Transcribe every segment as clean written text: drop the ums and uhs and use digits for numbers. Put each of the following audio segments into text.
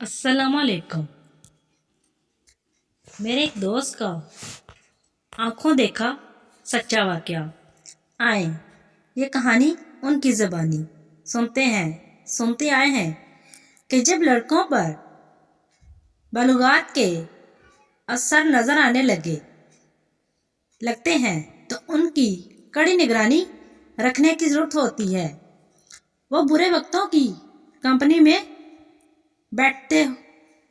السلام علیکم۔ میرے ایک دوست کا آنکھوں دیکھا سچا واقعہ۔ آئیں یہ کہانی ان کی زبانی سنتے آئے ہیں کہ جب لڑکوں پر بلوغات کے اثر نظر آنے لگتے ہیں تو ان کی کڑی نگرانی رکھنے کی ضرورت ہوتی ہے۔ وہ برے وقتوں کی کمپنی میں بیٹھتے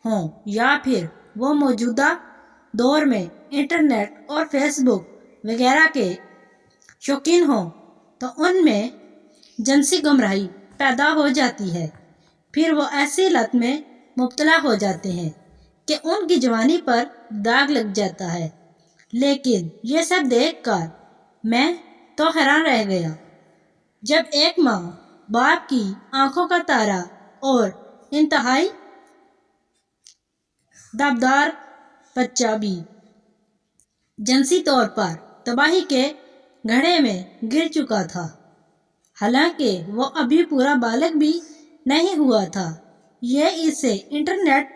ہوں یا پھر وہ موجودہ دور میں انٹرنیٹ اور فیس بک وغیرہ کے شوقین ہوں تو ان میں جنسی گمراہی پیدا ہو جاتی ہے۔ پھر وہ ایسی لت میں مبتلا ہو جاتے ہیں کہ ان کی جوانی پر داغ لگ جاتا ہے۔ لیکن یہ سب دیکھ کر میں تو حیران رہ گیا جب ایک ماں باپ کی آنکھوں کا تارا اور انتہائی دبدار بچہ بھی جنسی طور پر تباہی کے گڑھے میں گر چکا تھا، حالانکہ وہ ابھی پورا بالغ بھی نہیں ہوا تھا۔ یہ اسے انٹرنیٹ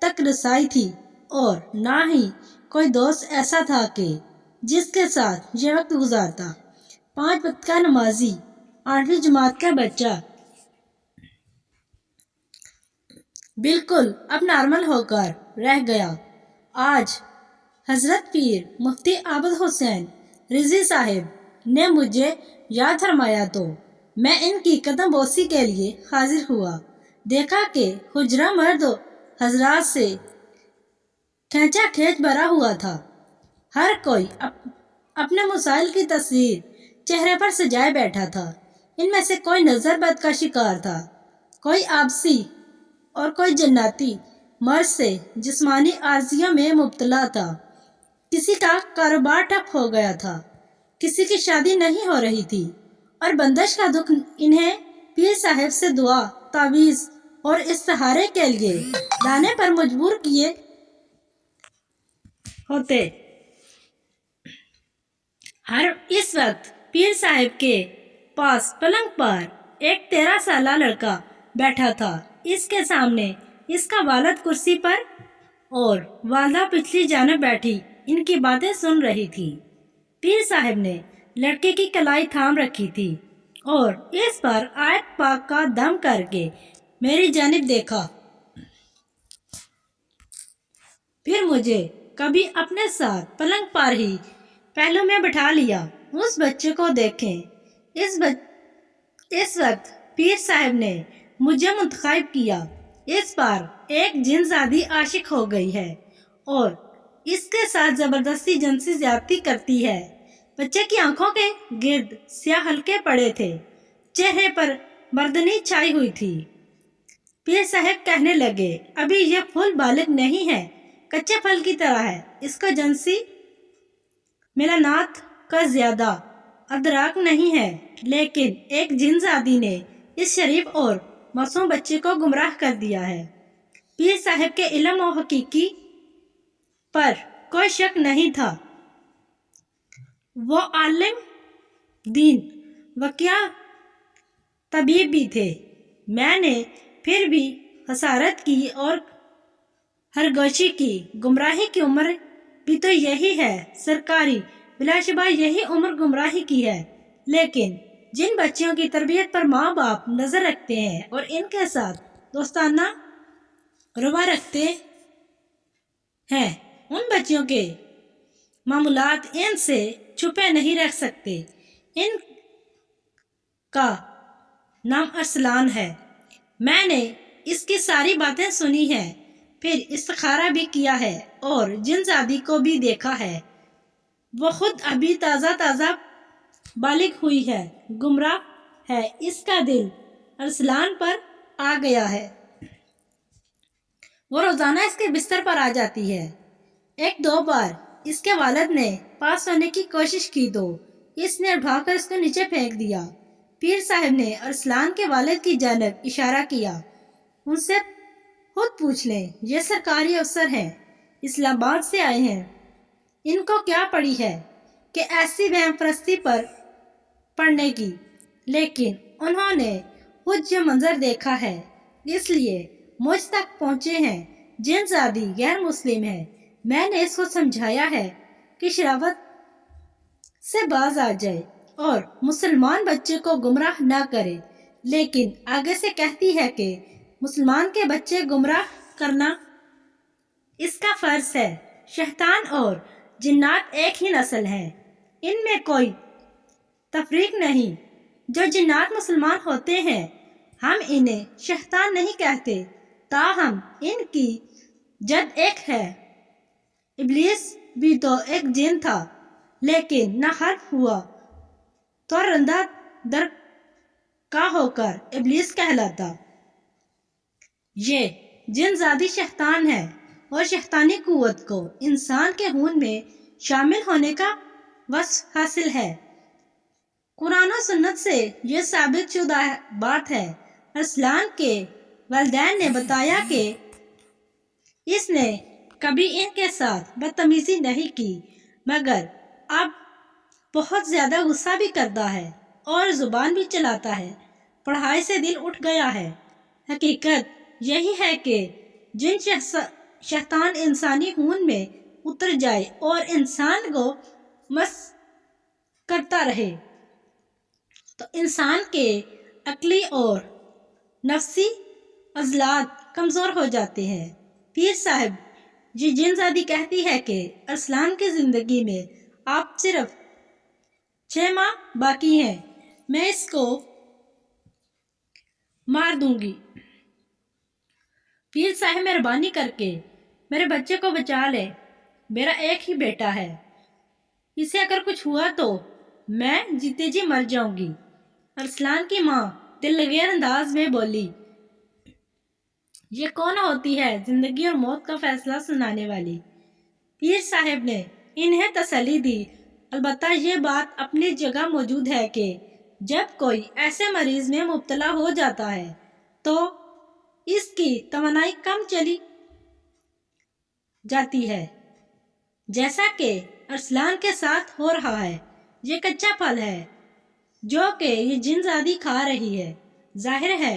تک رسائی تھی اور نہ ہی کوئی دوست ایسا تھا کہ جس کے ساتھ یہ وقت گزارتا۔ 5 وقت کا نمازی 8ویں جماعت کا بچہ بالکل اب نارمل ہو کر رہ گیا۔ آج حضرت پیر مفتی عابد حسین رضوی صاحب نے مجھے یاد فرمایا تو میں ان کی قدم بوسی کے لیے حاضر ہوا۔ دیکھا کہ حجرہ مرد حضرات سے کھینچا کھینچ بھرا ہوا تھا۔ ہر کوئی اپنے مسائل کی تصویر چہرے پر سجائے بیٹھا تھا۔ ان میں سے کوئی نظر بد کا شکار تھا، کوئی آبسی اور کوئی جناتی مرض سے جسمانی عارضیوں میں مبتلا تھا۔ کسی کا کاروبار ٹھپ ہو گیا تھا، کسی کی شادی نہیں ہو رہی تھی اور بندش کا دکھ انہیں پیر صاحب سے دعا تعویذ اور استخارے کے لیے لانے پر مجبور کیے ہوتے۔ اس وقت پیر صاحب کے پاس پلنگ پر ایک 13 سالہ لڑکا بیٹھا تھا۔ اس کے سامنے اس کا والد کرسی پر اور والدہ پچھلی جانب بیٹھی ان کی باتیں سن رہی تھی۔ پیر صاحب نے لڑکے کی کلائی تھام رکھی تھی اور اس پر آیت پاک کا دم کر کے میری جانب دیکھا، پھر مجھے کبھی اپنے ساتھ پلنگ پر ہی پہلو میں بٹھا لیا۔ اس بچے کو دیکھیں۔ اس وقت پیر صاحب نے مجھے منتخب کیا۔ اس پر ایک جن زادی عاشق ہو گئی ہے اور اس کے ساتھ زبردستی جنسی زیادتی کرتی ہے۔ بچے کی آنکھوں کے گرد سیاہ حلقے پڑے تھے، چہرے پر بردنی چھائی ہوئی تھی۔ پیر صاحب کہنے لگے، ابھی یہ پھول بالغ نہیں ہے، کچے پھل کی طرح ہے، اس کو جنسی ملانات کا زیادہ ادراک نہیں ہے، لیکن ایک جن زادی نے اس شریف اور معصوم بچے کو گمراہ کر دیا ہے۔ پیر صاحب کے علم و حقیقی پر کوئی شک نہیں تھا۔ وہ عالم دین و کیا طبیب بھی تھے۔ میں نے پھر بھی خسارت کی اور ہرگوشی کی۔ گمراہی کی عمر بھی تو یہی ہے سرکاری، بلا شبہ یہی عمر گمراہی کی ہے۔ لیکن جن بچیوں کی تربیت پر ماں باپ نظر رکھتے ہیں اور ان کے ساتھ دوستانہ رویہ رکھتے ہیں، ان بچیوں کے معمولات ان سے چھپے نہیں رہ سکتے۔ ان کا نام ارسلان ہے۔ میں نے اس کی ساری باتیں سنی ہیں، پھر استخارہ بھی کیا ہے اور جن زادی کو بھی دیکھا ہے۔ وہ خود ابھی تازہ بالغ ہوئی ہے، گمراہ ہے، اس کا دل ارسلان پر آ گیا ہے۔ وہ روزانہ اس کے بستر پر آ جاتی ہے۔ 1-2 بار اس کے والد نے پاس ہونے کی کوشش کی تو اس نے اٹھا کر اس کو نیچے پھینک دیا۔ پیر صاحب نے ارسلان کے والد کی جانب اشارہ کیا، ان سے خود پوچھ لیں، یہ سرکاری افسر ہیں، اسلام آباد سے آئے ہیں، ان کو کیا پڑی ہے کہ ایسی وہم پرستی پر پڑنے کی۔ لیکن انہوں نے خود جو منظر دیکھا ہے، اس لیے مجھ تک پہنچے ہیں۔ جن زادی غیر مسلم ہے، میں نے اس کو سمجھایا ہے کہ شراوت سے باز آ جائے اور مسلمان بچے کو گمراہ نہ کرے، لیکن آگے سے کہتی ہے کہ مسلمان کے بچے گمراہ کرنا اس کا فرض ہے۔ شیطان اور جنات ایک ہی نسل ہیں، ان میں کوئی تفریق نہیں۔ جو جنات مسلمان ہوتے ہیں ہم انہیں شیطان نہیں کہتے، تاہم ان کی جد ایک ہے۔ ابلیس بھی تو ایک جن تھا، لیکن نہ حرف ہوا تو رندہ در کا ہو کر ابلیس کہلاتا۔ یہ جن زادی شیطان ہے اور شیطانی قوت کو انسان کے خون میں شامل ہونے کا وصف حاصل ہے۔ قرآن و سنت سے یہ ثابت شدہ بات ہے۔ ارسلان کے والدین نے بتایا کہ اس نے کبھی ان کے ساتھ بدتمیزی نہیں کی، مگر اب بہت زیادہ غصہ بھی کرتا ہے اور زبان بھی چلاتا ہے۔ پڑھائی سے دل اٹھ گیا ہے۔ حقیقت یہی ہے کہ جن شیطان انسانی خون میں اتر جائے اور انسان کو مس کرتا رہے تو انسان کے عقلی اور نفسی عضلات کمزور ہو جاتے ہیں۔ پیر صاحب جی جن زادی کہتی ہے کہ ارسلان کی زندگی میں آپ صرف 6 ماہ باقی ہیں، میں اس کو مار دوں گی۔ پیر صاحب مہربانی کر کے میرے بچے کو بچا لے، میرا ایک ہی بیٹا ہے، اسے اگر کچھ ہوا تو میں جیتے جی مر جاؤں گی۔ ارسلان کی ماں دل لگیر انداز میں بولی، یہ کون ہوتی ہے زندگی اور موت کا فیصلہ سنانے والی؟ پیر صاحب نے انہیں تسلی دی، البتہ یہ بات اپنی جگہ موجود ہے کہ جب کوئی ایسے مریض میں مبتلا ہو جاتا ہے تو اس کی توانائی کم چلی جاتی ہے، جیسا کہ ارسلان کے ساتھ ہو رہا ہے۔ یہ کچا پھل ہے جو کہ یہ جن زادی کھا رہی ہے۔ ظاہر ہے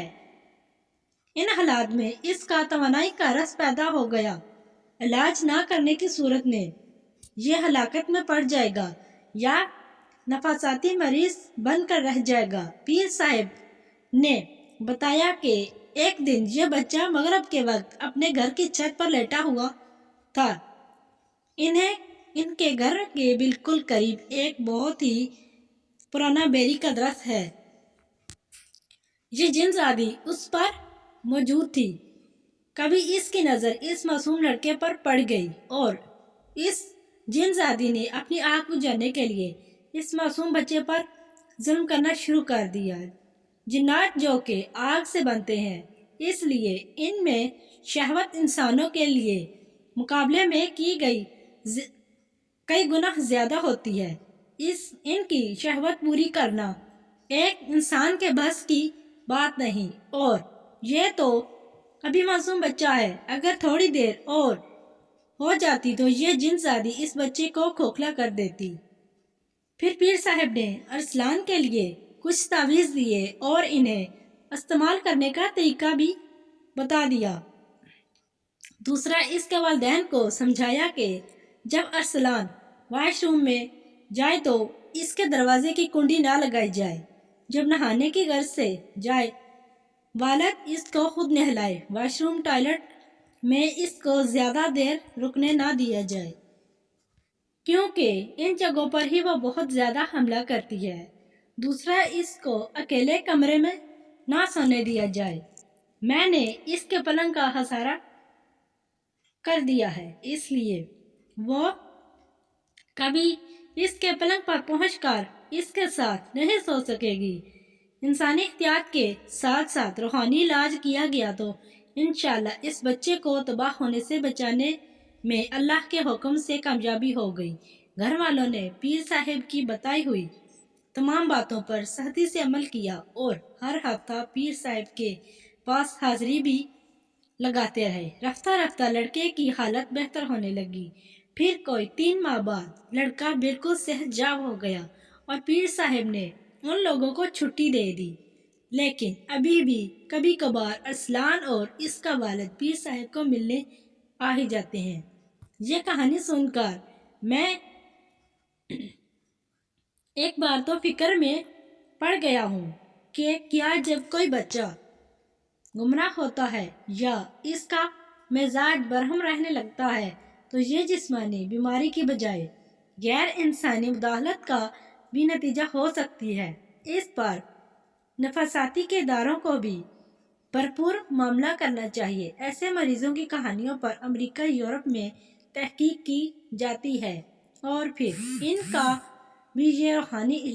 ان حالات میں اس کا توانائی کا رس پیدا ہو گیا، علاج نہ کرنے کی صورت میں یہ ہلاکت میں پڑ جائے گا یا نفساتی مریض بن کر رہ جائے گا۔ پیر صاحب نے بتایا کہ ایک دن یہ بچہ مغرب کے وقت اپنے گھر کی چھت پر لیٹا ہوا تھا۔ ان کے گھر کے بالکل قریب ایک بہت ہی پرانا بیری کا درخت ہے۔ یہ جن زادی اس پر موجود تھی۔ کبھی اس کی نظر اس معصوم لڑکے پر پڑ گئی اور اس جن زادی نے اپنی آنکھ بجھانے کے لیے اس معصوم بچے پر ظلم کرنا شروع کر دیا۔ جنات جو کہ آگ سے بنتے ہیں، اس لیے ان میں شہوت انسانوں کے لیے مقابلے میں کی گئی کئی گنا زیادہ ہوتی ہے۔ ان کی شہوت پوری کرنا ایک انسان کے بس کی بات نہیں، اور یہ تو ابھی معصوم بچہ ہے، اگر تھوڑی دیر اور ہو جاتی تو یہ جن زادی اس بچے کو کھوکھلا کر دیتی۔ پھر پیر صاحب نے ارسلان کے لیے کچھ تعویذ دیے اور انہیں استعمال کرنے کا طریقہ بھی بتا دیا۔ دوسرا اس کے والدین کو سمجھایا کہ جب ارسلان واش روم میں جائے تو اس کے دروازے کی کنڈی نہ لگائی جائے، جب نہانے کی غرض سے جائے والد اس کو خود نہلائے، واش روم ٹوائلٹ میں اس کو زیادہ دیر رکنے نہ دیا جائے کیونکہ ان جگہوں پر ہی وہ بہت زیادہ حملہ کرتی ہے۔ دوسرا اس کو اکیلے کمرے میں نہ سونے دیا جائے، میں نے اس کے پلنگ کا ہسارا کر دیا ہے، اس لیے وہ کبھی اس کے پلنگ پر پہنچ کر اس کے ساتھ نہیں سو سکے گی۔ انسانی احتیاط کے ساتھ ساتھ روحانی علاج کیا گیا تو انشاءاللہ اس بچے کو تباہ ہونے سے بچانے میں اللہ کے حکم سے کامیابی ہو گئی۔ گھر والوں نے پیر صاحب کی بتائی ہوئی تمام باتوں پر سختی سے عمل کیا اور ہر ہفتہ پیر صاحب کے پاس حاضری بھی لگاتے رہے۔ رفتہ رفتہ لڑکے کی حالت بہتر ہونے لگی۔ پھر کوئی 3 ماہ بعد لڑکا بالکل صحت یاب ہو گیا اور پیر صاحب نے ان لوگوں کو چھٹی دے دی لیکن ابھی بھی کبھی کبھار ارسلان اور اس کا والد پیر صاحب کو ملنے آ ہی جاتے ہیں۔ یہ کہانی سن کر میں ایک بار تو فکر میں پڑ گیا ہوں کہ کیا جب کوئی بچہ گمراہ ہوتا ہے یا اس کا مزاج برہم رہنے لگتا ہے تو یہ جسمانی بیماری کی بجائے غیر انسانی مداخلت کا بھی نتیجہ ہو سکتی ہے۔ اس پر نفسیاتی کے اداروں کو بھی بھرپور معاملہ کرنا چاہیے۔ ایسے مریضوں کی کہانیوں پر امریکہ یورپ میں تحقیق کی جاتی ہے اور پھر ان کا بھی یہ روحانی